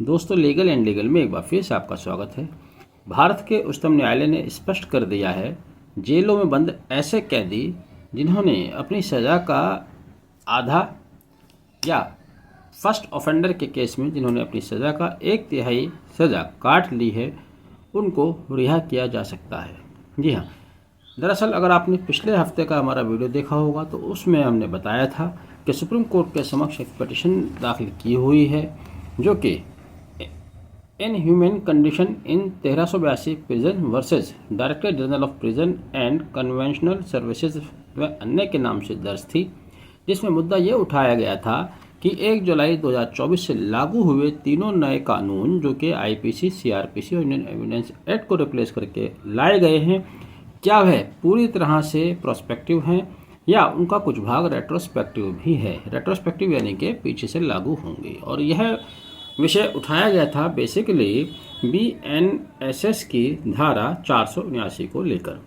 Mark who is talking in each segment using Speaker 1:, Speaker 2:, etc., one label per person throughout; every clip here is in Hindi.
Speaker 1: दोस्तों, लीगल एंड लीगल में एक बार फिर से आपका स्वागत है। भारत के उच्चतम न्यायालय ने स्पष्ट कर दिया है, जेलों में बंद ऐसे कैदी जिन्होंने अपनी सज़ा का आधा या फर्स्ट ऑफेंडर के केस में जिन्होंने अपनी सज़ा का 1/3 सज़ा काट ली है, उनको रिहा किया जा सकता है। जी हाँ, दरअसल अगर आपने पिछले हफ्ते का हमारा वीडियो देखा होगा तो उसमें हमने बताया था कि सुप्रीम कोर्ट के समक्ष एक पिटीशन दाखिल की हुई है जो कि inhuman condition in 1382 prison versus director general of prison and conventional services व अन्य के नाम से दर्ज थी, जिसमें मुद्दा ये उठाया गया था कि 1 जुलाई 2024 से लागू हुए तीनों नए कानून जो कि आईपीसी, सीआरपीसी और इंडियन एविडेंस एक्ट को रिप्लेस करके लाए गए हैं, क्या वह पूरी तरह से प्रोस्पेक्टिव हैं या उनका कुछ भाग रेट्रोस्पेक्टिव भी है। रेट्रोस्पेक्टिव यानी कि पीछे से लागू होंगे। और यह विषय उठाया गया था बेसिकली बीएनएसएस की धारा 479 को लेकर।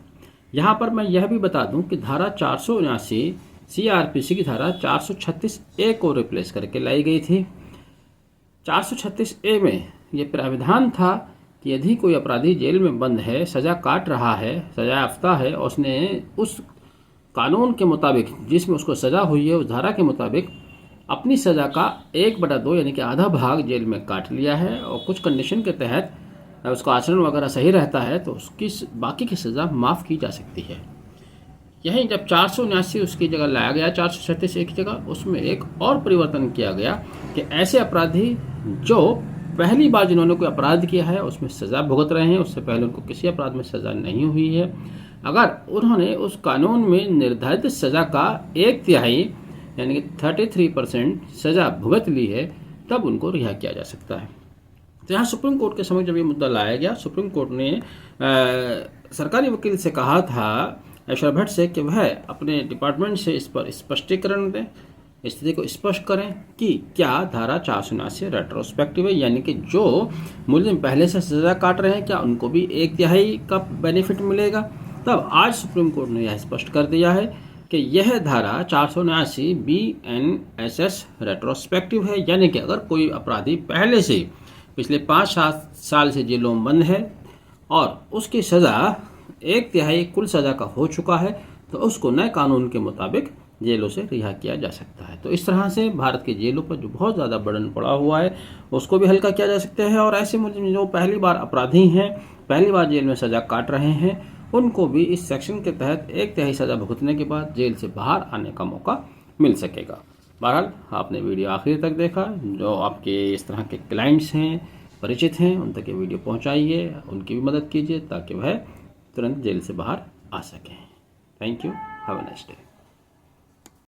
Speaker 1: यहाँ पर मैं यह भी बता दूं कि धारा 479 सीआरपीसी की धारा 436A को रिप्लेस करके लाई गई थी। 436A में यह प्राविधान था कि यदि कोई अपराधी जेल में बंद है, सज़ा काट रहा है, सज़ा याफ्ता है और उसने उस कानून के मुताबिक जिसमें उसको सज़ा हुई है उस धारा के मुताबिक अपनी सज़ा का 1/2 यानी कि आधा भाग जेल में काट लिया है और कुछ कंडीशन के तहत उसका आचरण वगैरह सही रहता है तो उसकी बाकी की सज़ा माफ़ की जा सकती है। यहीं जब 479 उसकी जगह लाया गया, 436 एक जगह, उसमें एक और परिवर्तन किया गया कि ऐसे अपराधी जो पहली बार जिन्होंने कोई अपराध किया है उसमें सज़ा भुगत रहे हैं, उससे पहले उनको किसी अपराध में सज़ा नहीं हुई है, अगर उन्होंने उस कानून में निर्धारित सज़ा का 1/3 यानी कि 33% सज़ा भुगत ली है, तब उनको रिहा किया जा सकता है। तो यहाँ सुप्रीम कोर्ट के समक्ष जब ये मुद्दा लाया गया, सुप्रीम कोर्ट ने सरकारी वकील से कहा था, ऐश्वर्या भट्ट से, कि वह अपने डिपार्टमेंट से इस पर स्पष्टीकरण दें, स्थिति को स्पष्ट करें कि क्या धारा 479 रेट्रोस्पेक्टिव है, यानी कि जो मुलजिम पहले से सज़ा काट रहे हैं क्या उनको भी 1/3 का बेनिफिट मिलेगा। तब आज सुप्रीम कोर्ट ने यह स्पष्ट कर दिया है कि यह धारा 479 बीएनएसएस रेट्रोस्पेक्टिव है, यानी कि अगर कोई अपराधी पहले से पिछले 5-7 साल से जेलों में बंद है और उसकी सज़ा 1/3 कुल सज़ा का हो चुका है तो उसको नए कानून के मुताबिक जेलों से रिहा किया जा सकता है। तो इस तरह से भारत के जेलों पर जो बहुत ज़्यादा बर्डन पड़ा हुआ है उसको भी हल्का किया जा सकता है और ऐसे मुल्जिम जो पहली बार अपराधी हैं, पहली बार जेल में सज़ा काट रहे हैं, उनको भी इस सेक्शन के तहत 1/3 सज़ा भुगतने के बाद जेल से बाहर आने का मौका मिल सकेगा। बहरहाल आपने वीडियो आखिर तक देखा। जो आपके इस तरह के क्लाइंट्स हैं, परिचित हैं, उन तक ये वीडियो पहुंचाइए, उनकी भी मदद कीजिए ताकि वह तुरंत जेल से बाहर आ सकें। Thank you. Have a nice day.